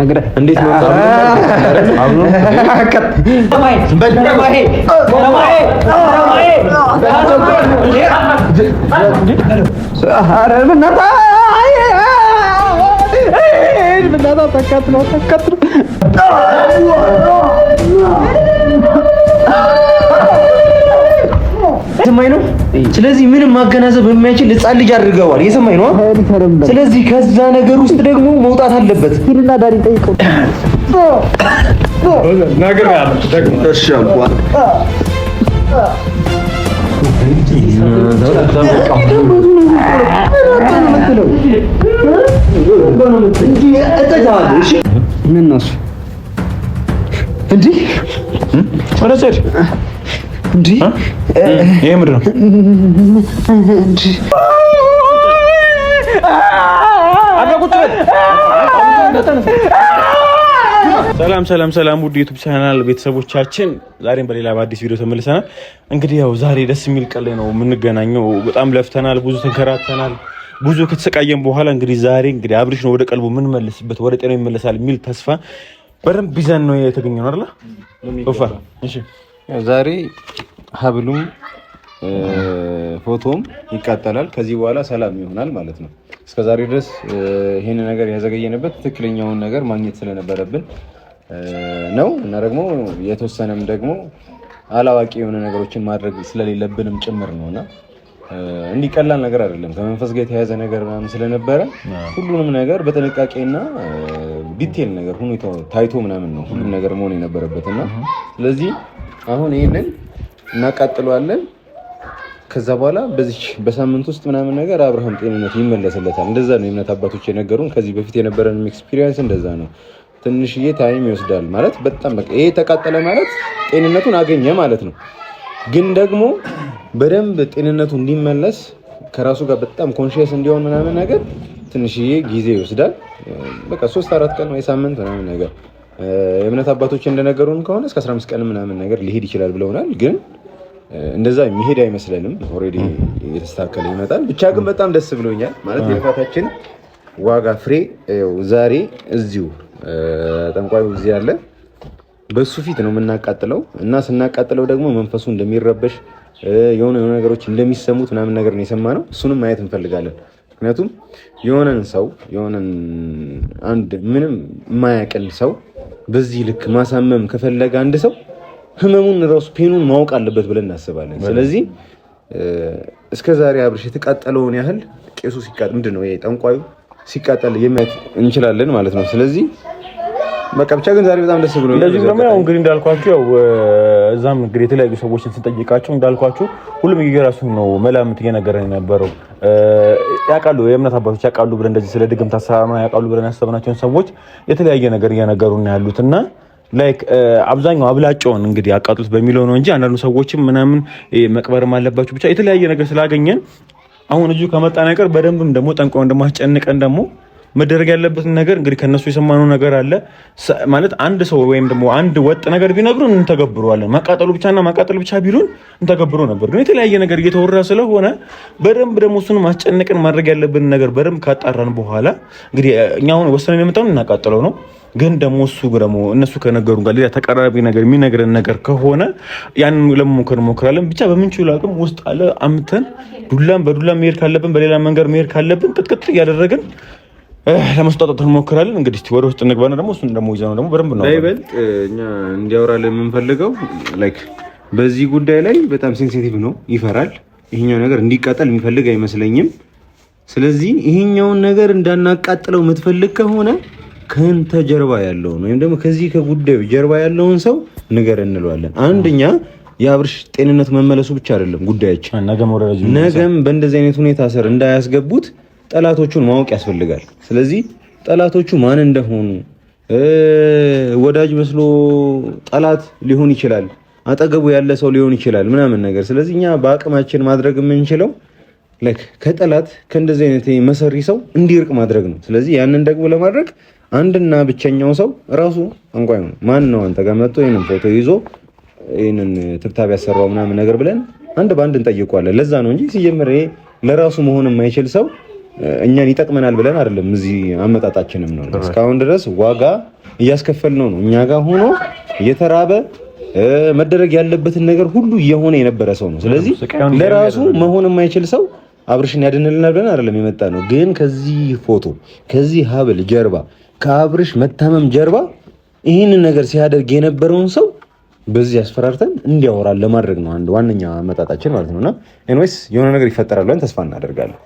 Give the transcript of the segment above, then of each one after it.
ነገር እንዴት ነው አሁን ሰማይ ነው። ስለዚህ ምንም ማገናዘብ የማይችል ህፃን ልጅ አድርገዋል። የሰማይ ነው። ስለዚህ ከዛ ነገር ውስጥ ደግሞ መውጣት አለበት። ሂድና ዳሪ ጠይቀው ነገር ያለ ደግሞ እሺ አልኳት። ምን ነው እንዴ? ወረሰድ እንዴ? ይሄ ምንድን ነው? ሰላም ውድ ዩቲዩብ ቻናል ቤተሰቦቻችን፣ ዛሬም በሌላ በአዲስ ቪዲዮ ተመልሰናል። እንግዲህ ያው ዛሬ ደስ የሚል ቀን ላይ ነው የምንገናኘው። በጣም ለፍተናል፣ ብዙ ተንከራተናል፣ ብዙ ከተሰቃየን በኋላ እንግዲህ ዛሬ እንግዲህ አብርሽ ነው ወደ ቀልቡ የምንመልስበት፣ ወደ ጤናው ይመለሳል የሚል ተስፋ በደንብ ይዘን ነው የተገኘነው አይደል? ኦፋ እሺ። ዛሬ ሀብሉም ፎቶም ይቃጠላል። ከዚህ በኋላ ሰላም ይሆናል ማለት ነው። እስከዛሬ ድረስ ይሄን ነገር ያዘገየንበት ትክክለኛውን ነገር ማግኘት ስለነበረብን ነው እና ደግሞ የተወሰነም ደግሞ አላዋቂ የሆነ ነገሮችን ማድረግ ስለሌለብንም ጭምር ነውና እንዲህ ቀላል ነገር አይደለም። ከመንፈስ ጋር የተያያዘ ነገር ምናምን ስለነበረ ሁሉንም ነገር በጥንቃቄና ዲቴል ነገር ሁኔታው ታይቶ ምናምን ነው ሁሉም ነገር መሆን የነበረበትና ስለዚህ አሁን ይሄንን እናቃጥለዋለን። ከዛ በኋላ በዚህ በሳምንት ውስጥ ምናምን ነገር አብርሃም ጤንነቱ ይመለስለታል። እንደዛ ነው የእምነት አባቶች የነገሩን። ከዚህ በፊት የነበረን ኤክስፒሪየንስ እንደዛ ነው። ትንሽዬ ታይም ይወስዳል ማለት በጣም በቃ ይሄ ተቃጠለ ማለት ጤንነቱን አገኘ ማለት ነው። ግን ደግሞ በደንብ ጤንነቱ እንዲመለስ ከራሱ ጋር በጣም ኮንሺየስ እንዲሆን ምናምን ነገር ትንሽዬ ጊዜ ይወስዳል። በቃ 3-4 ቀን ወይ ሳምንት ምናምን ነገር የእምነት አባቶች እንደነገሩን ከሆነ እስከ 15 ቀን ምናምን ነገር ሊሄድ ይችላል ብለውናል። ግን እንደዛ የሚሄድ አይመስለንም። ኦሬዲ የተስተካከለ ይመጣል። ብቻ ግን በጣም ደስ ብሎኛል ማለት የልፋታችን ዋጋ ፍሬ ዛሬ እዚሁ ጠንቋዩ እዚህ ያለ በሱ ፊት ነው የምናቃጥለው እና ስናቃጥለው ደግሞ መንፈሱ እንደሚረበሽ የሆነ ነገሮች እንደሚሰሙት ምናምን ነገር ነው የሰማነው። እሱንም ማየት እንፈልጋለን። ምክንያቱም የሆነን ሰው የሆነን አንድ ምንም የማያውቅን ሰው በዚህ ልክ ማሳመም ከፈለገ አንድ ሰው ህመሙን ራሱ ፔኑን ማወቅ አለበት ብለን እናስባለን። ስለዚህ እስከዛሬ አብርሽ የተቃጠለውን ያህል ቄሱ ሲቃጠል ምንድነው ይሄ ጠንቋዩ ሲቃጠል የማየት እንችላለን ማለት ነው። ስለዚህ በቃ ብቻ ግን ዛሬ በጣም ደስ ብሎኛል። እንደዚህ ደግሞ ያው እንግዲህ እንዳልኳችሁ ያው እዛም እንግዲህ የተለያዩ ሰዎችን ስንጠይቃቸው እንዳልኳችሁ ሁሉም የራሱን ነው መላምት እየነገረን የነበረው። ያውቃሉ የእምነት አባቶች ያውቃሉ ብለን እንደዚህ ስለ ድግምት አሰራር ያውቃሉ ብለን ያሰብናቸውን ሰዎች የተለያየ ነገር እየነገሩን ያሉትና ላይክ አብዛኛው አብላጫውን እንግዲህ አቃጥሉት በሚለው ነው እንጂ አንዳንዱ ሰዎችም ምናምን መቅበርም አለባችሁ ብቻ የተለያየ ነገር ስላገኘን አሁን እጁ ከመጣ ነገር በደንብም ደግሞ ጠንቋዩን ደግሞ አስጨንቀን ደግሞ መደረግ ያለበትን ነገር እንግዲህ ከነሱ የሰማነው ነገር አለ ማለት አንድ ሰው ወይም ደግሞ አንድ ወጥ ነገር ቢነግሩን እንተገብረዋለን። ማቃጠሉ ብቻ ቢሉን እንተገብሮ ነበር። ግን የተለያየ ነገር እየተወራ ስለሆነ በደንብ ደግሞ እሱን ማስጨነቅን ማድረግ ያለብን ነገር በደንብ ካጣራን በኋላ እንግዲህ እኛ አሁን ወሰነን የመጣውን እናቃጠለው ነው። ግን ደግሞ እሱ ደግሞ እነሱ ከነገሩን ጋር ሌላ ተቀራራቢ ነገር የሚነግረን ነገር ከሆነ ያንን ለመሞከር እንሞክራለን። ብቻ በምንችለው አቅም ውስጥ አለ አምተን በዱላም መሄድ ካለብን በሌላ መንገድ መሄድ ካለብን ቅጥቅጥ እያደረግን ለማስጣጣት እንሞክራለን። እንግዲህ ወደ ውስጥ እንግባና ደግሞ እሱን ደግሞ ይዘነው ደግሞ በደንብ ነው ዳይበልጥ እኛ እንዲያወራለን የምንፈልገው ላይክ በዚህ ጉዳይ ላይ በጣም ሴንሲቲቭ ነው፣ ይፈራል። ይሄኛው ነገር እንዲቃጠል የሚፈልግ አይመስለኝም። ስለዚህ ይሄኛውን ነገር እንዳናቃጥለው የምትፈልግ ከሆነ ከንተ ጀርባ ያለውን ወይም ደግሞ ከዚህ ከጉዳዩ ጀርባ ያለውን ሰው ንገር እንለዋለን። አንደኛ የአብርሽ ጤንነት መመለሱ ብቻ አይደለም ጉዳያችን፣ ነገም በእንደዚህ አይነት ሁኔታ ስር እንዳያስገቡት ጠላቶቹን ማወቅ ያስፈልጋል። ስለዚህ ጠላቶቹ ማን እንደሆኑ ወዳጅ መስሎ ጠላት ሊሆን ይችላል፣ አጠገቡ ያለ ሰው ሊሆን ይችላል ምናምን ነገር። ስለዚህ እኛ በአቅማችን ማድረግ የምንችለው ከጠላት ከእንደዚህ አይነት መሰሪ ሰው እንዲርቅ ማድረግ ነው። ስለዚህ ያንን ደግሞ ለማድረግ አንድና ብቸኛው ሰው ራሱ ጠንቋዩ ነው። ማን ነው አንተ ጋር መጥቶ ይሄንን ፎቶ ይዞ ይሄንን ትብታብ ያሰራው ምናምን ነገር ብለን አንድ በአንድ እንጠይቀዋለን። ለዛ ነው እንጂ ሲጀምር ይሄ ለራሱ መሆን የማይችል ሰው እኛን ይጠቅመናል ብለን አይደለም እዚህ አመጣጣችንም ነው። እስካሁን ድረስ ዋጋ እያስከፈልነው ነው። እኛ ጋር ሆኖ እየተራበ መደረግ ያለበትን ነገር ሁሉ እየሆነ የነበረ ሰው ነው። ስለዚህ ለራሱ መሆን የማይችል ሰው አብርሽን ያድንልናል ብለን አይደለም የመጣ ነው። ግን ከዚህ ፎቶ ከዚህ ሀብል ጀርባ ከአብርሽ መታመም ጀርባ ይህንን ነገር ሲያደርግ የነበረውን ሰው በዚህ አስፈራርተን እንዲያወራን ለማድረግ ነው አንድ ዋነኛ አመጣጣችን ማለት ነውና ኤኒዌይስ የሆነ ነገር ይፈጠራል ብለን ተስፋ እናደርጋለን።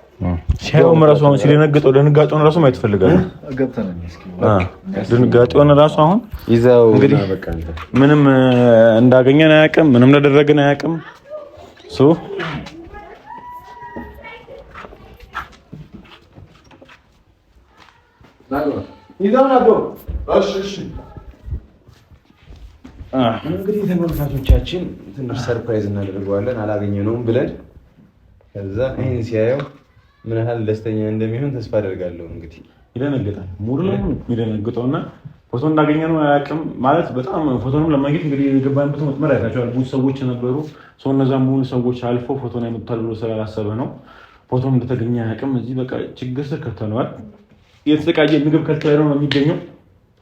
ሲያየው ራሱ አሁን ሲደነግጠው ደንጋጤውን ራሱ ማየት ፈልጋለሁ። ድንጋጤውን ራሱ አሁን ይዘው እንግዲህ ምንም እንዳገኘን አያውቅም፣ ምንም እንዳደረግን አያውቅም። እንግዲህ ተመልካቾቻችን ትንሽ ሰርፕራይዝ እናደርገዋለን አላገኘነውም ብለን ከዛ ይሄን ሲያየው ምን ያህል ደስተኛ እንደሚሆን ተስፋ አደርጋለሁ። እንግዲህ ይደነግጣል፣ ሙሉ ለሙሉ ይደነግጠውና ፎቶ እንዳገኘነው አያውቅም ማለት በጣም ፎቶንም ለማግኘት እንግዲህ የገባንበት መስመር አይታችኋል። ብዙ ሰዎች ነበሩ። እነዛም ብዙ ሰዎች አልፎ ፎቶን ያመጡታል ብሎ ስላላሰበ ነው ፎቶም እንደተገኘ አያውቅም። እዚህ በቃ ችግር ስር ከተነዋል። የተሰቃየ ምግብ ከልክለው ነው የሚገኘው።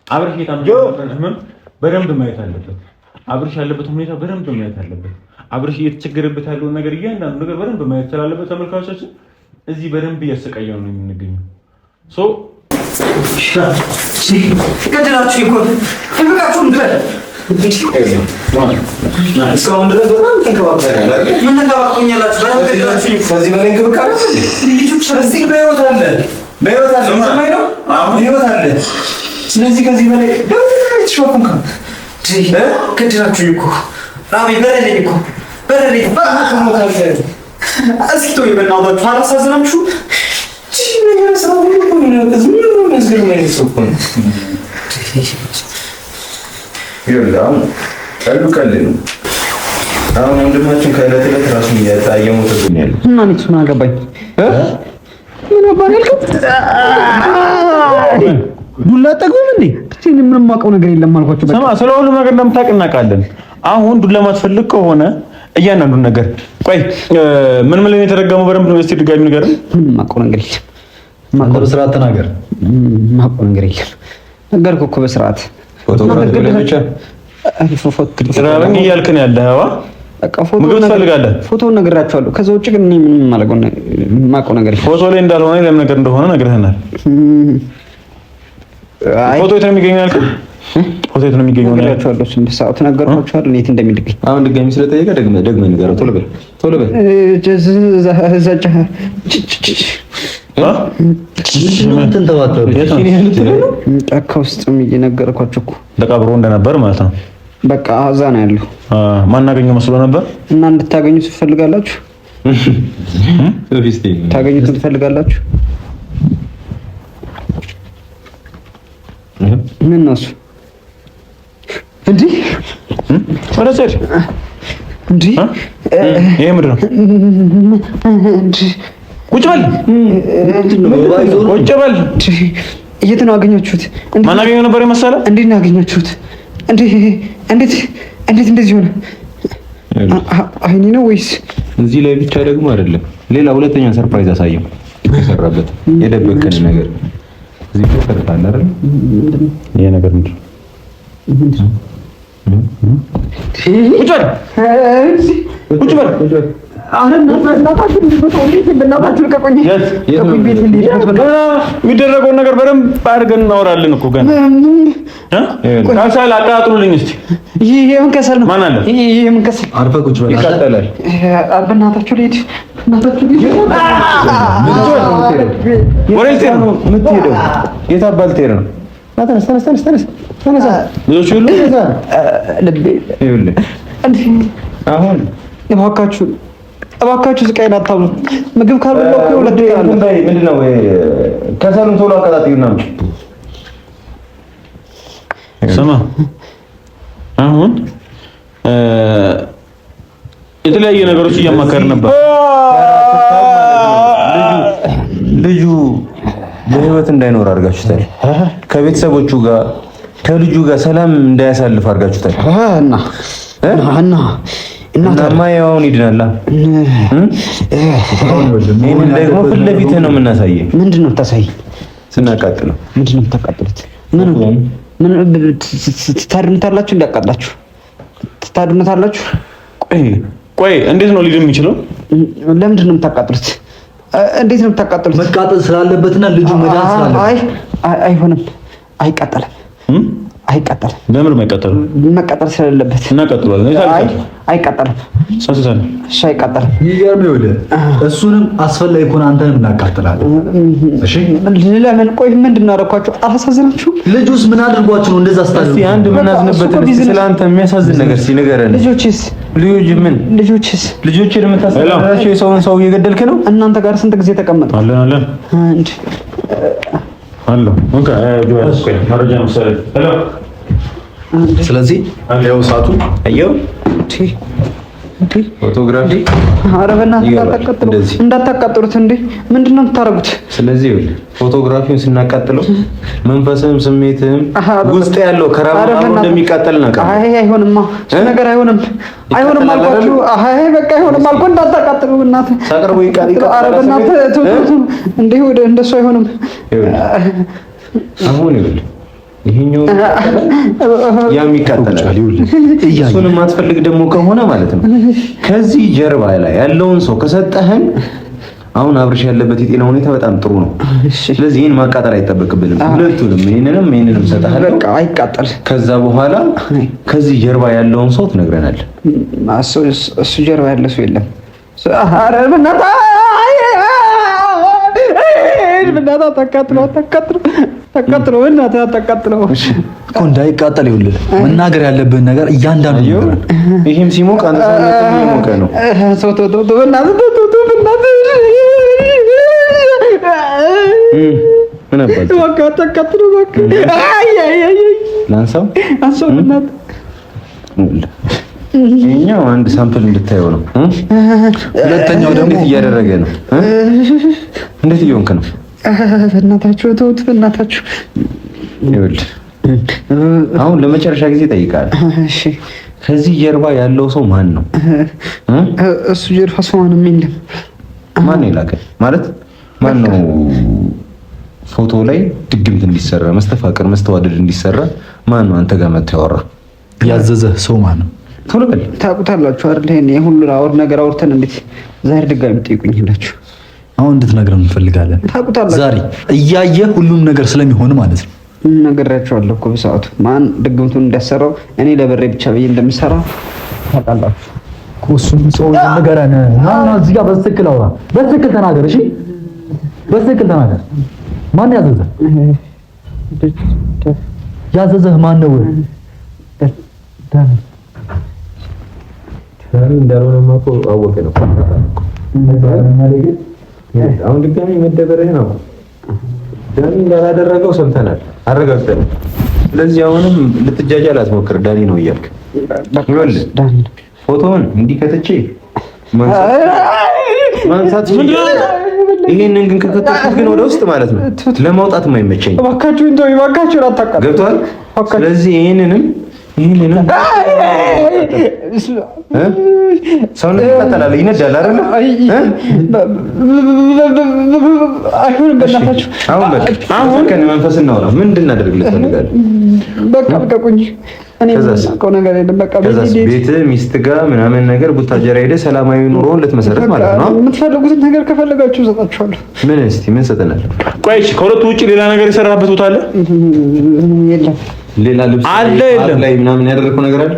አብርሽ ህመም በደንብ ማየት አለበት። አብርሽ ያለበት ሁኔታ በደንብ ማየት አለበት። አብርሽ እየተቸገረበት ያለውን ነገር እያንዳንዱ ነገር በደንብ ማየት ስላለበት ተመልካቾቻችን እዚህ በደንብ እያሰቃየው ነው የሚገኘው። ገደላችሁ ይቆጥ ተበቃችሁ እንድበል እስካሁን ድረስ በጣም ተንከባክበናል። ምን ተንከባክኛላችሁ? በጣም ገደላችሁ። ከዚህ በላይ እንክብካቤ ልጆች ስለዚህ በህይወት አለ ሰማይ ነው በህይወት አለ። ስለዚህ ከዚህ በላይ ትሾፍንካ ገደላችሁ እኮ ራቢ በረለኝ እኮ በረለኝ እስኪ ተወኝ በእናታችሁ አላሳዝናችሁ። አሁን ወንድማችን ከዕለት ዕለት ራሱን እያጣየ ሞተብኛል እና እኔስ ምን አገባኝ? ምን አባል ያልከው ዱላ ጠግቦም እንዴ? እኔ ምንም የማውቀው ነገር የለም አልኳቸው። በቃ ስለ ሁሉም ነገር እንደምታውቅ እናውቃለን። አሁን ዱላ ማትፈልግ ከሆነ እያንዳንዱን ነገር ቆይ ምን ምን ላይ የተደገመው በደንብ ነው። እስቲ ድጋሚ ነገር ምንም የማውቀው ነገር የለም። ማቆም በስርዓት ተናገር። የማውቀው ነገር የለም። ነገርኩህ እኮ በስርዓት ፎቶግራፍ ብቻ ስራውን እያልክ ነው ያለኸው። በቃ ፎቶውን ነግራቸዋለሁ። ከዛ ውጭ ግን ምንም የማውቀው ነገር የለም። ፎቶ ላይ እንዳልሆነ ለምን ነገር እንደሆነ ነግረህናል። ፎቶ የት ነው የሚገኘው ያልከኝ? ፎቶ የት ነው የሚገኘው ነግራቸዋለሁ። ስንት ሰዓት ነገርኳቸዋለሁ የት እንደሚገኝ። አሁን ድጋሚ ስለጠየቀ ደግመህ ንገረው። ቶሎ በል ጫካ ውስጥ ነገርኳቸው እኮ ተቀብሮ እንደነበር ማለት ነው። በቃ እዛ ነው ያለው። ማናገኘው መስሎ ነበር። እና እንድታገኙት ትፈልጋላችሁ? ታገኙት ትፈልጋላችሁ? ምን ነው እሱ እንዴ? ወረሰድ እንዴ? ይሄ ምንድን ነው? ቁጭ በል ቁጭ በል። የት ነው አገኛችሁት? ማናገኘው ነበር የመሰለ? እንዴት ነው ያገኛችሁት? እንዴት እንደዚህ ሆነ? አይኔ ነው ወይስ እዚህ ላይ ብቻ ደግሞ አይደለም፣ ሌላ ሁለተኛ ሰርፕራይዝ አሳየው። የሰራበት የደበቀን ነገር እዚህ ጋር ተርታለ አይደል? ይሄ ነገር ምንድን ነው? ቁጭ በል የሚደረገውን ነገር በደንብ አድርገን እናወራለን እኮ ገና። ከሰል አቃጥሉልኝ እስኪ። ይሄ ምን ከሰል ነው? ማን አለ? ይሄ ምን ከሰል? አርፈህ ቁጭ በል። ይቃጠላል። በእናታችሁ ልሂድ። ወዴት ነው የምትሄደው? የት አባል ልትሄድ ነው? ተነስ። ልጆች ሁሉ ይኸውልህ አሁን እባካችሁ ስቃይን አታብዙ። ምግብ ካልበላሁ እኮ ሁለት ይላል። ምንድን ነው ከሰሉን ቶሎ አቀጣጥዩና ስማ፣ አሁን የተለያየ ነገሮች እያማከር ነበር። ልጁ በህይወት እንዳይኖር አድርጋችሁታል። ከቤተሰቦቹ ጋር ከልጁ ጋር ሰላም እንዳያሳልፍ አድርጋችሁታል። እና እናማ ያውን ይድናላ። ይሄንን ደግሞ ፊት ለፊት ነው የምናሳየው። ምንድን ነው የምታሳየው? ስናቃጥለው ምንድን ነው የምታቃጥሉት? ምን ታድኑታላችሁ? እንዳቃጥላችሁ ታድኑታላችሁ? ቆይ እንዴት ነው ሊድን የሚችለው? ለምንድን ነው የምታቃጥሉት? እንዴት ነው የምታቃጥሉት? መቃጠል ስላለበትና ልጁ መዳን ስላለበት። አይሆንም፣ አይቃጠልም። አይቃጠልም። ለምን የማይቃጠለው? መቃጠል ስለሌለበት። እናቃጥለዋለን። አይቃጠልም። እሺ፣ አይቃጠልም። ይገርም ይኸውልህ፣ እሱንም አስፈላጊ ከሆነ አንተንም እናቃጥላለን። እሺ፣ ለምን? ቆይ ምንድን ነው ያደረኳችሁ? አላሳዝናችሁም? ልጁስ ምን አድርጓችሁ ነው እንደዛ አስታድሩ? እስቲ አንድ ምናዝንበት ስለአንተ የሚያሳዝን ነገር ሲነገረን። ልጆችስ ልጆችን የምታስጠላቸው የሰውን ሰው እየገደልክ ነው። እናንተ ጋር ስንት ጊዜ ተቀመጡ? አለን ስለዚህ ያው ሰዓቱ አየው ፎቶግራፊ ኧረ በእናትህ እንዳታቃጥሉት እንዴ! ምንድን ነው የምታደርጉት? ስለዚህ ፎቶግራፊውን ስናቃጥለው መንፈስህም ስሜትህም ውስጥ ያለው ከራማ እንደሚቃጠል ነገር። አይ አይሆንማ፣ እሱ ነገር አይሆንም አልኳችሁ። አይ በቃ አይሆንም አልኩ። እንዳታቃጥሉ በእናትህ ሳቀርቡ ይቃጠል። ኧረ በእናትህ እንዴ! ወደ እንደሱ አይሆንም። አሁን ይሄኛው ያም ይቃጠላል። እሱንም ማትፈልግ ደግሞ ከሆነ ማለት ነው ከዚህ ጀርባ ላይ ያለውን ሰው ከሰጠህን፣ አሁን አብርሽ ያለበት የጤና ሁኔታ በጣም ጥሩ ነው። ስለዚህ ይሄን ማቃጠል አይጠበቅብንም። ሁለቱንም ይሄንንም ሰጠሃል። በቃ አይቃጠል። ከዛ በኋላ ከዚህ ጀርባ ያለውን ሰው ትነግረናለህ። እሱ ጀርባ ያለ ሰው የለም። ኧረ በእናትህ ተቃጥሎ ተቃጥሎ እኮ እንዳይቃጠል ይኸውልህ፣ መናገር ያለብን ነገር እያንዳንዱ ነገር። ይሄም ሲሞቅ አንተ ሰውነትህ እየሞቀ ነው። ምን አባል በቃ ተቃጥሎ በቃ ላንሳው በእናትህ። ይሄኛው አንድ ሳምፕል እንድታየው ነው። ሁለተኛው ደግሞ እያደረገ ነው። እንዴት እየሆንክ ነው? በእናታችሁ ተውት፣ በእናታችሁ ይኸውልህ፣ አሁን ለመጨረሻ ጊዜ እጠይቅሃለሁ። እሺ፣ ከዚህ ጀርባ ያለው ሰው ማን ነው? እሱ ጀርባ ሰው ማንም የለም። ማን ይላከ ማለት ማን ነው? ፎቶ ላይ ድግምት እንዲሰራ መስተፋቅር፣ መስተዋደድ እንዲሰራ ማን ነው አንተ ጋር መጥቶ ያወራ? ያዘዘ ሰው ማን ነው? ቶሎ በል። ታውቁታላችሁ አይደል? ይሄን ሁሉ ነገር አውርተን እንዴት ዛሬ ድጋሚ ጠይቁኝላችሁ? አሁን እንድትነግረን እንፈልጋለን። ዛሬ እያየ ሁሉም ነገር ስለሚሆን ማለት ነው። ነግሬያቸዋለሁ እኮ በሰዓቱ ማን ድግምቱን እንዳሰራው እኔ ለበሬ ብቻ ብዬ እንደምሰራ ታውቃላችሁ እኮ። እሱም ሰው ነገረን እና እዚህ ጋር በትክክል አውራ፣ በትክክል ተናገር። እሺ፣ በትክክል ተናገር። ማን ያዘዘህ? ያዘዘህ ማን ነው? ዳኒ እንዳልሆነማ እኮ አወቀ ነው። አሁን ድጋሚ መደበርህ ነው። ዳኒ እንዳላደረገው ሰምተናል፣ አረጋግጠናል። ስለዚህ አሁንም ልትጃጃል አትሞክር። ዳኒ ነው እያልክ ፎቶውን እንዲህ ከትቼ ማንሳት ይሄንን ግን ከከተትኩት ግን ወደ ውስጥ ማለት ነው ለማውጣት የማይመቸኝ እባካችሁን አታውቃለህ። ገብቶሃል? ስለዚህ ይሄንንም ሰውነት ይቀጥላል፣ ይነዳል አይደል? አይሆንም። በእናታችሁ አሁን ከነ መንፈስ እናውራ። ምን እንድናደርግልህ ትፈልጋለህ? በቃ ቆይ፣ እኔ የማውቀው ነገር የለም። በቃ ቤት ሚስት ጋር ምናምን ነገር ቡታጀራ ሄደህ ሰላማዊ ኑሮውን ልትመሰረት ማለት ነው። የምትፈልጉትን ነገር ከፈለጋችሁ እሰጣችኋለሁ። ምን እስቲ ምን ሰጠናል? ቆይ ከሁለቱ ውጪ ሌላ ነገር የሰራበት ቦታ አለ? የለም። ሌላ ልብስ አለ የለም ላይ ምናምን ያደረኩት ነገር አለ?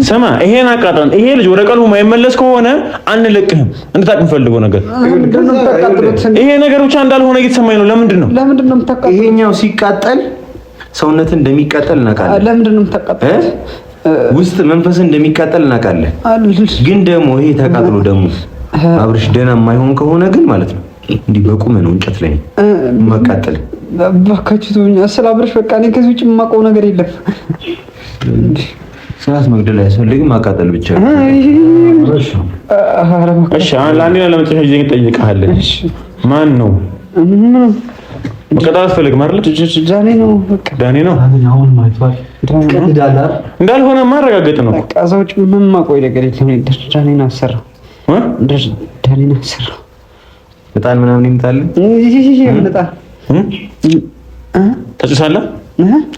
ስማ፣ ይሄን አቃጣን። ይሄ ልጅ ወደ ቀልቡ የማይመለስ ከሆነ አንለቅህም። እንድታቅ የምፈልገው ነገር ይሄ ነገር ብቻ እንዳልሆነ እየተሰማኝ ነው። ለምንድን ነው የምታቃጥሉት? ይሄኛው ሲቃጠል ሰውነትን እንደሚቃጠል እናውቃለን። ለምንድን ነው የምታቃጥሉት? ውስጥ መንፈስ እንደሚቃጠል እናውቃለን። ግን ደግሞ ይሄ ተቃጥሎ ደግሞ አብርሽ ደህና የማይሆን ከሆነ ግን ማለት ነው እንዲህ በቁም ነው እንጨት ላይ ማቃጠል። እባካችሁ ተውኝ። ስለ አብርሽ በቃ እኔ ከዚህ ውጭ የማውቀው ነገር የለም። ስራት መግደል አያስፈልግም፣ ማቃጠል ብቻ ነው። እሺ፣ ለአንዴና ለመጨረሻ ጊዜ እንጠይቅሃለን። ማን ነው መቀጣት አትፈልግም አይደል? ዳኒ ነው በቃ ዳኒ ነው። አሁን ማይቷል ቀጥዳላር እንዳልሆነ ማረጋገጥ ነው። በቃ እዛውጭ ምንም ማቆይ ነገር የለም። ዳኒ ነው አሰራው ዳኒ ነው አሰራው። በጣም ምናምን ይምጣል በጣም ተጭሳለህ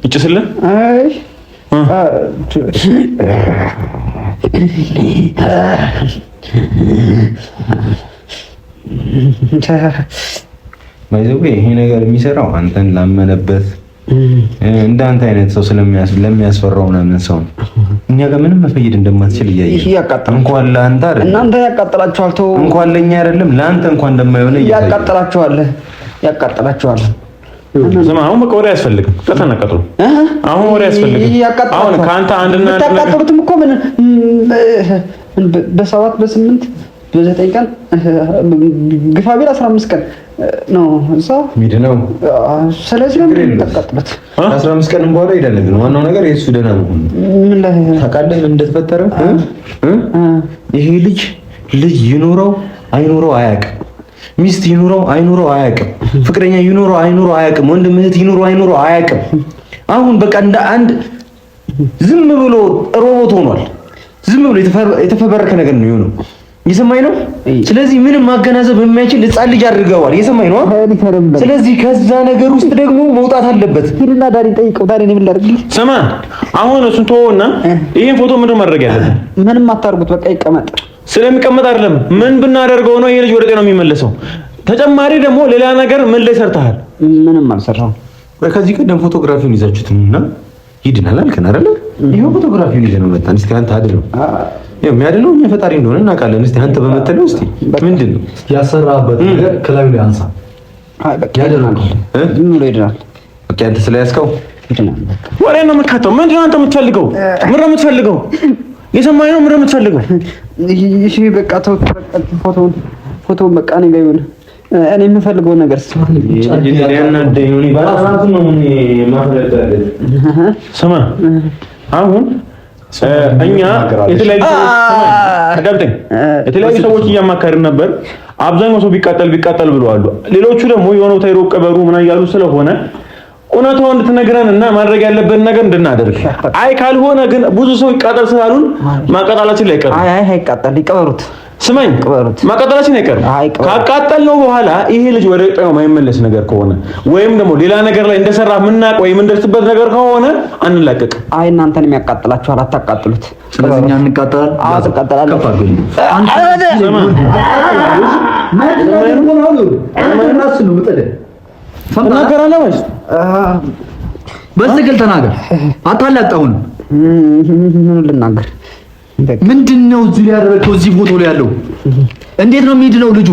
ይጭስልህ አይ ማይዘው ይሄ ነገር የሚሰራው አንተን ላመነበት እንዳንተ አይነት ሰው ለሚያስፈራው ምናምን ሰው ነው። እኛ ጋር ምንም መፈየድ እንደማትችል እያየህ እንኳን ለአንተ አይደለም እናንተ ያቃጥላችኋል። ተው እንኳን ለኛ አይደለም ለአንተ እንኳን እንደማይሆነ ያቃጥላችኋል። ስማ አሁን በቃ ወሬ አያስፈልግም። ከተነቀጡ አሁን ወሬ አያስፈልግም። አሁን ካንተ አንድና ተቃጠሉትም እኮ ምን በ7 በ8 በ9 ቀን ግፋ ቢል 15 ቀን ነው እዛው ሚድነው። ስለዚህ ለምን ተቃጠሉት? 15 ቀን በኋላ ይደለ ግን ዋናው ነገር የሱ ደህና ነው። ምን ላይ ታውቃለህ ምን እንደተፈጠረ? ይሄ ልጅ ይኖረው አይኖረው አያውቅም። ሚስት ይኑረው አይኑረው አያውቅም። ፍቅረኛ ይኑረው አይኑረው አያውቅም። ወንድም እህት ይኑረው አይኑረው አያውቅም። አሁን በቃ እንደ አንድ ዝም ብሎ ሮቦት ሆኗል። ዝም ብሎ የተፈበረከ ነገር ነው የሆነው። እየሰማኝ ነው። ስለዚህ ምንም ማገናዘብ የማይችል ሕፃን ልጅ አድርገዋል። እየሰማኝ ነው። ስለዚህ ከዛ ነገር ውስጥ ደግሞ መውጣት አለበት። ሂድና ዳኒ ጠይቀው። ዳኒ ነው የሚላርግ ስማ፣ አሁን እሱን ተወውና ይሄን ፎቶ ምንድን ማድረግ ያለብን? ምንም አታርጉት፣ በቃ ይቀመጥ። ስለሚቀመጥ አይደለም ምን ብናደርገው ነው ይሄ ልጅ ወደ ጤናው የሚመለሰው? ተጨማሪ ደግሞ ሌላ ነገር ምን ላይ ሰርተሃል? ምንም አልሰራሁም። ከዚህ ቀደም ፎቶግራፊውን ይዛችሁትና ይድናል አልከን አይደል? ይሄው ፎቶግራፊውን ይዘነው መጣን። እስቲ አንተ አድነው። የሚያድነው እኛ ፈጣሪ እንደሆነ እናውቃለን። እስቲ አንተ በመተለው እስቲ ምንድን ነው ያሰራበት ነገር ከላዩ ላይ አንሳ። አይ በቃ ያድናል። ዝም ብሎ ይድናል። በቃ አንተ ስለያዝከው ይድናል። ወሬ ነው የምትከተው። ምንድን ነው አንተ የምትፈልገው? ምን ነው የምትፈልገው? የሰማኝ ነው። ምን ነው የምትፈልገው? እሺ በቃ ተው። ፎቶውን በቃ እኔ ጋር ይሁን። እኔ የምፈልገው ነገር ስማ አሁን እኛ የተለያዩ ሰዎች እያማከርን ነበር። አብዛኛው ሰው ቢቃጠል ብለዋል። ሌሎቹ ደግሞ የሆነው ታይሮ ቀበሩ ምን እያሉ ስለሆነ እውነታው እንድትነግረን እና ማድረግ ያለብን ነገር እንድናደርግ። አይ ካልሆነ ግን ብዙ ሰው ይቃጠል ስላሉን ማቃጠላችን ላይ ቀር። አይ አይቃጠል፣ ይቀበሩት። ስማኝ፣ ማቃጠላችን አይቀርም። ካቃጠልነው በኋላ ይሄ ልጅ ወደ ጤናው የማይመለስ ነገር ከሆነ ወይም ደግሞ ሌላ ነገር ላይ እንደሰራ ምናቅ ወይም እንደርስበት ነገር ከሆነ አንላቀቅ። አይ እናንተን የሚያቃጥላችኋል፣ አታቃጥሉት። ስለዚህ እኛ እንቃጠላለን። አዎ ተቃጠላለን። በትክክል ተናገር፣ አታላቅጠውን። ምን ልናገር? ምንድነው እዚህ ላይ ያደረገው? እዚህ ፎቶ ላይ ያለው እንዴት ነው የሚድነው? ልጁ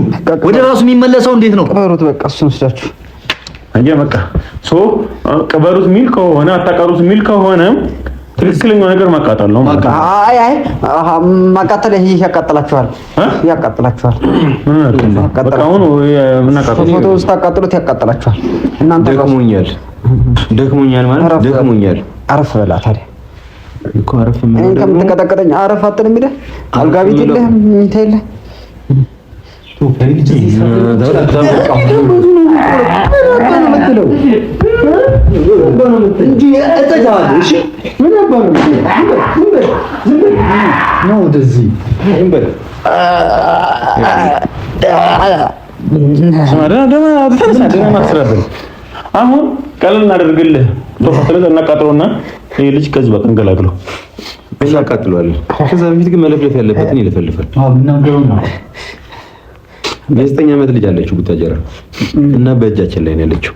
ወደ ራሱ የሚመለሰው እንዴት ነው? ቀበሩት፣ በቃ እሱን ወስዳችሁ አንጀ በቃ ቀበሩት ሚል ከሆነ አታቀሩት ሚል ከሆነ ትክክለኛው ነገር ማቃጠል ነው ማለት ነው። አይ ማቃጠል ይሄ ያቃጥላችኋል። በቃ አሁን ምናቃጠል ፎቶ ውስጥ አቃጥሉት፣ ያቃጥላችኋል። እናንተ ደክሞኛል ማለት ደክሞኛል። አረፍ በላ ታዲያ እኮ አረፍ ምን ከምትቀጠቀጠኝ አረፍ አትልም? ሄደህ አልጋ ቤት የለህም? ምኝታ የለህ? አሁን ቀለል እናደርግልህ እናቃጥለውና ይሄ ልጅ ከዚህ በቃ እንገላግለው። እናቃጥለዋለን። ከዛ በፊት ግን መለፍለፍ ያለበትን ይለፈልፋል። የ9 ዓመት ልጅ አለችው ቡታጀራ እና በእጃችን ላይ ነው ያለችው።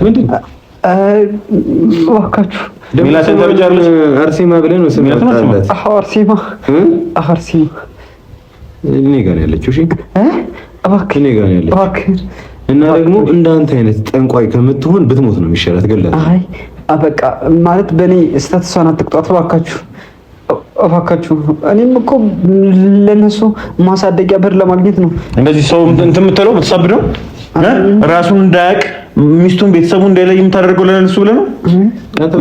ምንድን እባካችሁ አርሴማ ብለህ ነው ስም ያወጣላት? አርሴማ እኔ ጋር ነው ያለችው። እሺ እባክህ እኔ ጋር ነው ያለችው። እና ደግሞ እንዳንተ አይነት ጠንቋይ ከምትሆን ብትሞት ነው የሚሻላት። ገላት። አይ በቃ ማለት በእኔ ስህተት እሷን አትቅጧት እባካችሁ። እኔም እኮ ለነሱ ማሳደጊያ ብር ለማግኘት ነው እንደዚህ ሰው እንትን የምትለው ብትሳብደው ራሱን እንዳያውቅ ሚስቱን ቤተሰቡን እንዳይለይ የምታደርገው ለነሱ ብለህ ነው።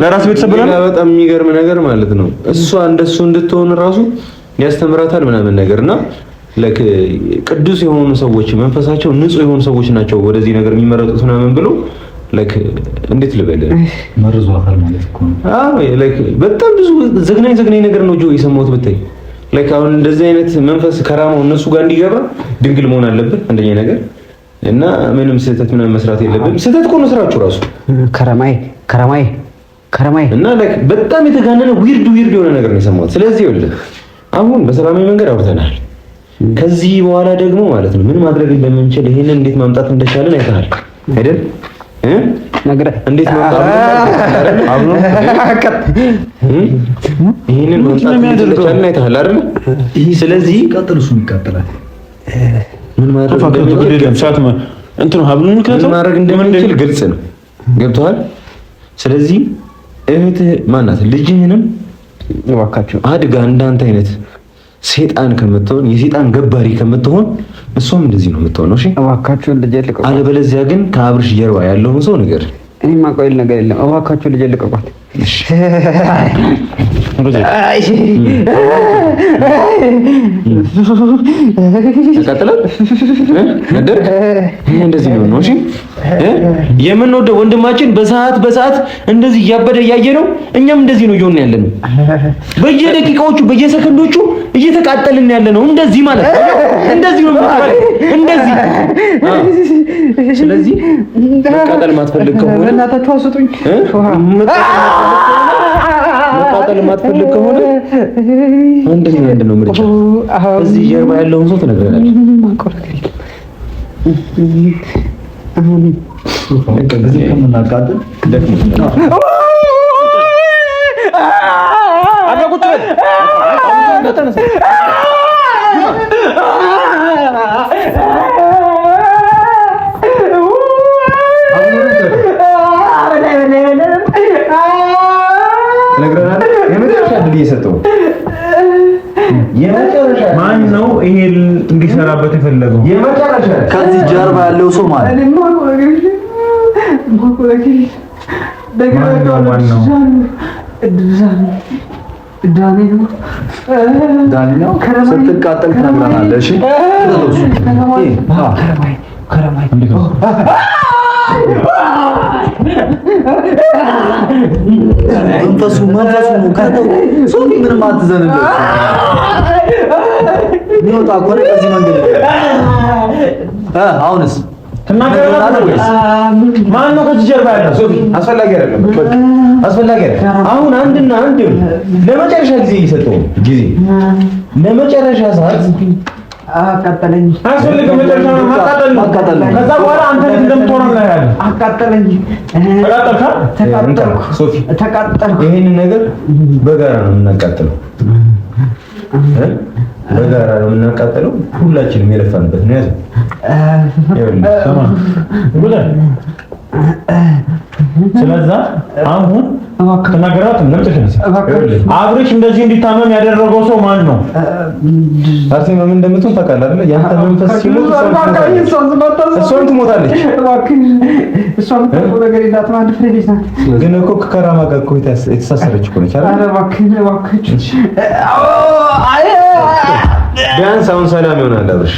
ለራስ ቤተሰብ ብለህ ነው። በጣም የሚገርም ነገር ማለት ነው። እሷ እንደሱ እንድትሆን ራሱ ያስተምራታል ምናምን ነገርና ለክ ቅዱስ የሆኑ ሰዎች መንፈሳቸው ንጹህ የሆኑ ሰዎች ናቸው ወደዚህ ነገር የሚመረጡት ምናምን ብሎ ለክ እንዴት ልበል መርዟታል ማለት እኮ ነው። አዎ ለክ በጣም ብዙ ዘግናኝ ነገር ነው ጆ የሰማሁት ብታይ። ለክ አሁን እንደዚህ አይነት መንፈስ ከራማው እነሱ ጋር እንዲገባ ድንግል መሆን አለበት አንደኛ ነገር እና ምንም ስህተት ምናምን መስራት የለብንም። ስህተት እኮ ነው ስራችሁ ራሱ ከረማይ እና ለክ በጣም የተጋነነ ዊርድ የሆነ ነገር ነው የሰማሁት። ስለዚህ ይኸውልህ አሁን በሰላማዊ መንገድ አውርተናል። ከዚህ በኋላ ደግሞ ማለት ነው ምን ማድረግ እንደምንችል ይሄንን እንዴት ማምጣት እንደቻለን አይተሃል አይደል? እንዴት ማምጣት ይሄንን ማምጣት እንደቻለን አይተሃል አይደል? ስለዚህ ቀጥል፣ እሱም ይቀጥላል። ምን ማድረግ እንደምንችል ግልጽ ነው። ገብቶሃል? ስለዚህ እህትህ ማናት ልጅህንም እባካችሁ አድጋ እንዳንተ አይነት ሴጣን ከመተውን የሴጣን ገባሪ ከመተውን እሷም እንደዚህ ነው የምትሆነው። እሺ እባካችሁ ልጅ ልቀቁ። አለበለዚያ ግን ከአብርሽ ጀርባ ያለውን ሰው ነገር እኔ ማቆይል ነገር የለም። እባካችሁ ልጅ ልቀቁት። እሺ ተቀጥላል ነበር እንደዚህ ነው። እሺ የምንወደው ወንድማችን በሰዓት እንደዚህ እያበደ እያየ ነው። እኛም እንደዚህ ነው እየሆንን ያለነው። በየደቂቃዎቹ በየሰከንዶቹ እየተቃጠልን ያለነው እንደዚህ ማለት ነው። እንደዚህ ነው ማለት እንደዚህ። ስለዚህ መቃጠል ማትፈልግ ከሆነ እናታችሁ አስጡኝ። መቃጠል ማትፈልግ ከሆነ አንድ ነው ምርጫ። እዚህ ጀርባ ያለውን ሰው ትነግረናለህ። ማን ነው ይሄ እንዲሰራበት የፈለገው? የመጨረሻ ከዚህ ጀርባ ያለው ሰው ማለት ዳኒ ነው። ስትቃጠል ትነግረናለህ። እሺ መንፈሱ ነው ካለው ሶፊ ምንም አትዘንለት። ሚወጣ ኮረ ከዚህ መንገድ አሁንስ ትናገራለህ ወይስ ማን ነው ከዚህ ጀርባ ያለው? ሶፊ አስፈላጊ አይደለም። አሁን አንድና አንድ ለመጨረሻ ጊዜ እየሰጠው ጊዜ ለመጨረሻ ሰዓት አቃጠለኝ። አስፈልግም መጨረሻ ነው ማቃጠል። ከዛ በኋላ አንተ እንደምትሆን ነው ያለው። አቃጠለኝ። ተቃጠልኩ። ሶፊ ተቃጠልኩ። ይሄንን ነገር በጋራ ነው የምናቃጥለው። በጋራ ነው የምናቃጥለው። ሁላችንም የለፋንበት ነው ያዘው። ስለዛ አሁን ተናገራት አብርሽ እንደዚህ እንዲታመም ያደረገው ሰው ማን ነው? አርሴማ ምን እንደምትሆን ታውቃለህ አይደል? ያንተ መንፈስ ሲሞት እሷም ትሞታለች። ግን እኮ ከራማ ጋር እኮ የተሳሰረች እኮ ነች አይደል? ቢያንስ አሁን ሰላም ይሆናል አብርሽ።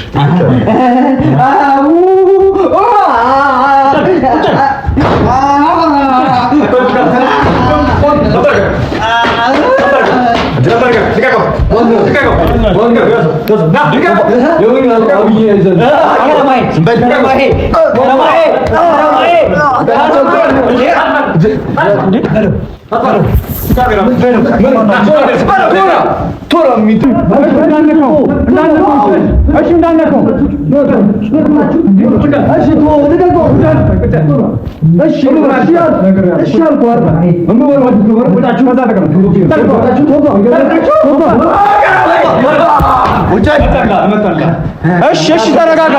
እሺ ተረጋጋ።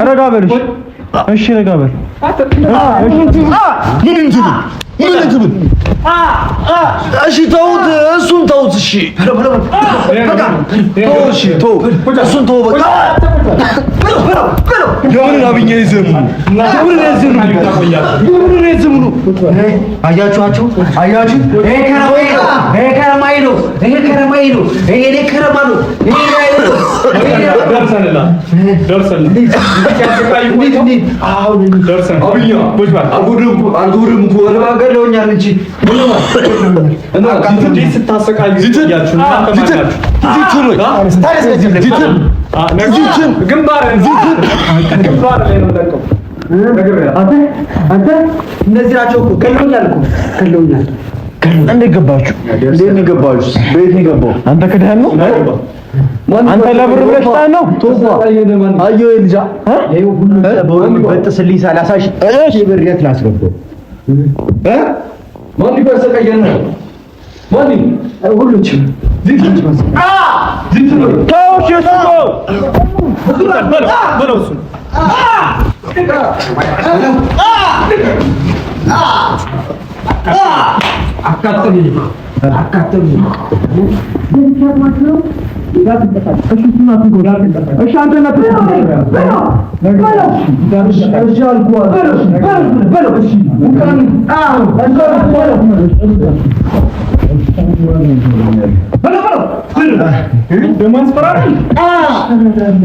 ረጋ በል። እሺ ተውት፣ እሱን ተውት። እሺ እሱን ተው በቃ። የምን አብኛ ይዘሙ አያችሁ? ይሄ ከረማይ ነው። ይሄ ከረማ ነው። እነዚህ ናቸው እኮ ከለውኛል። እንዴት ገባችሁ? ቤት ነው የገባው? አንተ ከደህን ነው? አንተ ለብር ብለህ ነው? አየሁ ልጅ ይሄው ሁሉ በጥስልኝ 30 ሺህ ብር የት ላስገባው? ማን ይፈሰቀየን ነው? ማን ሁሉችም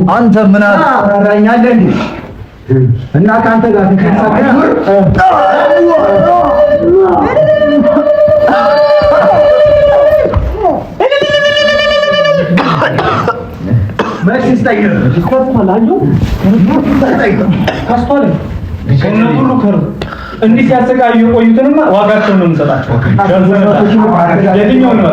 አንተ ምን አራኛለህ እና ካንተ ጋር እንዲህ ሲያሰቃዩ የቆዩትንማ ዋጋቸውን ነው የምንሰጣቸው። የትኛው ነው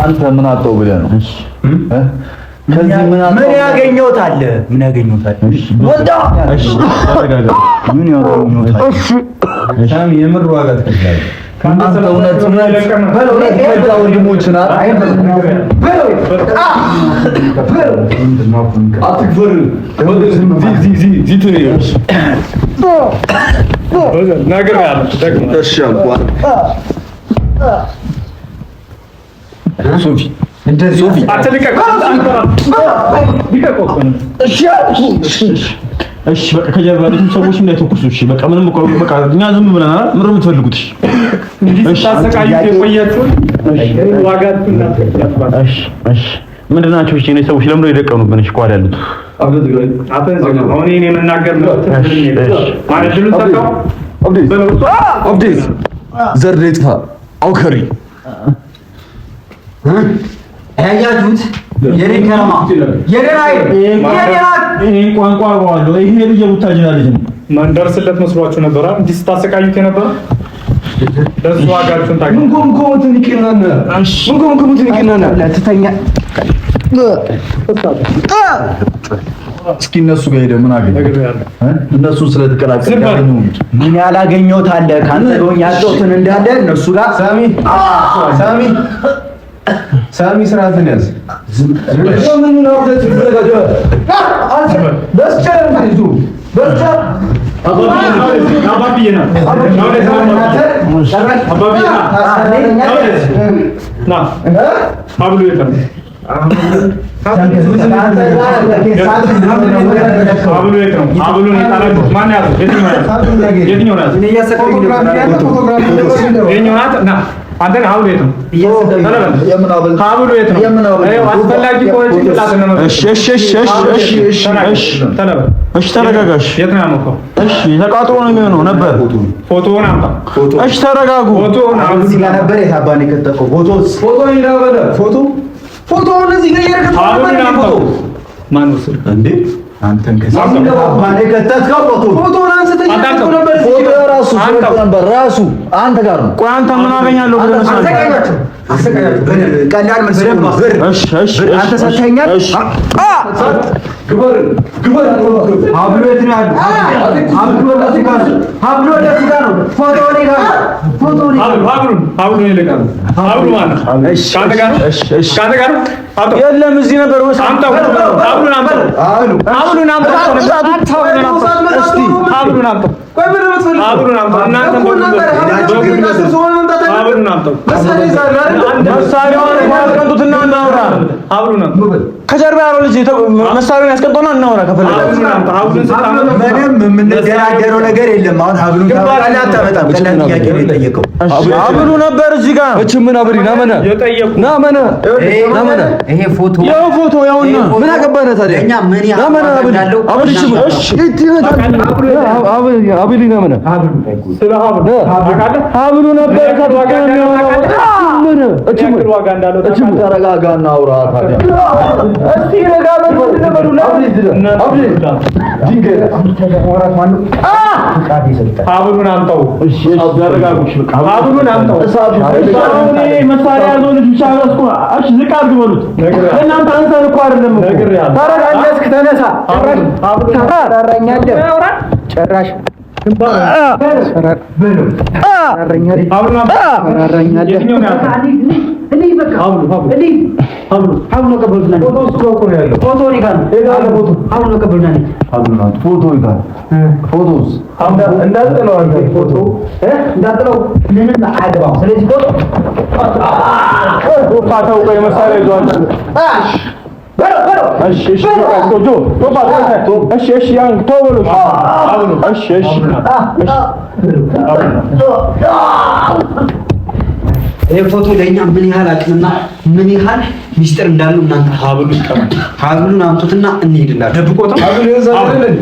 አንተ ምን አጣው ብለህ ነው? ከዚህ ምን ያገኘሁት አለ? ምን ያገኘሁት አለ? ወጣ እሺ፣ ምን ያገኘሁት አለ? እሺ፣ የምር ዋጋ ትከፍላለህ። ካንተ እውነት ወንድሞችና አትክበር ነገር ያለ ደግሞ እሺ አልኳት። ሶፊ እንደዚህ ሶፊ አትልቀቅ። እሺ በቃ ከጀርባ ያሉት ሰዎች እንዳይተኩሱ። እሺ በቃ ምንም በቃ እኛ ዝም ብለናል። ምንም የምትፈልጉት እሺ ታሰቃዩት የቆያችሁት ዋጋችሁና እሺ ምንድን ናቸው? እሺ እኔ ሰዎች ለምን የደቀኑብን? እሺ ቋል ያሉት አሁን እኔ መናገር ነው ማለት ነው። ተካው አብዴዝ ዘር ለጥፋ አውከሪ ያያችሁት የኔ ከረማ የኔ ቋንቋ አውቀዋለሁ። ይሄ ልጅ ቡታጅራ ልጅ ነው። ማንደርስለት መስሏችሁ ነበር አይደል? እንዲህ ስታሰቃዩት የነበረ ለሱ ዋጋችሁን ታገኙ። ምንቆምቆሙትን ይቀናና ምንቆምቆሙትን ይቀናና ለተተኛ እስኪ እነሱ ጋር ሄደህ ምን አገኘህ? እነሱ ስለተቀላቀለ ያገኙ ምን ያላገኘሁት አለ? ካንተ ጋር ያጣሁትን እንዳለ እነሱ ጋር ሳሚ ስርዓትን ያዝ። ምን ነው ተዘጋጀ? አንተ በስጨም ይዙ በስጨም አባቢና አብሉ የለም ተረጋጋሽ። የት ነው ያመጣው? እሺ ተቃጥሎ ነው የሚሆነው ነበር። ፎቶውን አምጣ። እሺ ተረጋጉ። ፎቶውን እዚህ ጋር ነበር የታባን የከተፈው ፎቶውን ይላበለ ፎቶውን እዚህ ጋር የከተፈው ማን ወሰደ እንዴ? አንተን ከሳም አባኔ ከተትከው ፎቶውን አንስተኝ ነበር። ፎቶ ራሱ ነበር ራሱ አንተ ጋር ነው። ቆይ አንተ ምን አገኛለሁ ብለህ ነው? አሰቃያችሁ ቀላል መስሎኝ ብር። እሺ አንተ ሰተኛል። ግበር ሀብሉ የት ነው ያለው? ሀብሉ ወደ ጋር ነው። ፎቶውን ጋር ፎቶውን ሀብሉ ይልቃል። ሀብሉ ማለት እሺ ካንተ ጋር ካንተ ጋር አቶ የለም እዚህ ነበር። አምጣው ሀብሉን አምጣው ሀብሉን አምጣው እስቲ ሀብሉን አምጣው። ቆይ ምን ነው ሀብሉን አምጣው። እናንተ ሀብሉን አምጣው። መሳሪያውን ያስቀምጡትና እናውራ። ሀብሉን አምጣው። ከጀርባ ያለው ልጅ መሳሪያውን ያስቀምጡና እናውራ። ከፈለጋችሁ ምንም የምንደራደረው ነገር የለም። አሁን ሀብሉን ታውቃለህ አታመጣም? ቀላል ጥያቄ ነው የጠየቀው። ሀብሉ ነበር እዚህ ጋር እቺ ምን አብሪ ናመነ ናመነ ናመነ ይሄ ፎቶ ያው ፎቶ ያውና ምን አገባነ ታዲያ እኛ ምን ያህል እንዳለው አብሪ አብሪ ናመነ ስለ ሀብሉ ነበር ዋጋ እንዳለው ተረጋጋና አውራ ታዲያ እስቲ ረጋ በሉ ሀብሉን አምጣው። እሺ ሀብሉን አምጣው። መሳሪያ ያዘው ልጅ ብቻ አስቆ እሺ ዝቅ አድርግ በሉት። እናንተ አንተን እኮ አይደለም እኮ ተረጋጋስ ተነሳ ተረጋኛለህ ጭራሽ ይሄ ፎቶ ለኛ ምን ያህል አቅምና ምን ያህል ሚስጥር እንዳለው እናንተ ሀብሉን አምጡትና እንሄድላችሁ። ደብቆታ ሀብሉን ዘላለልን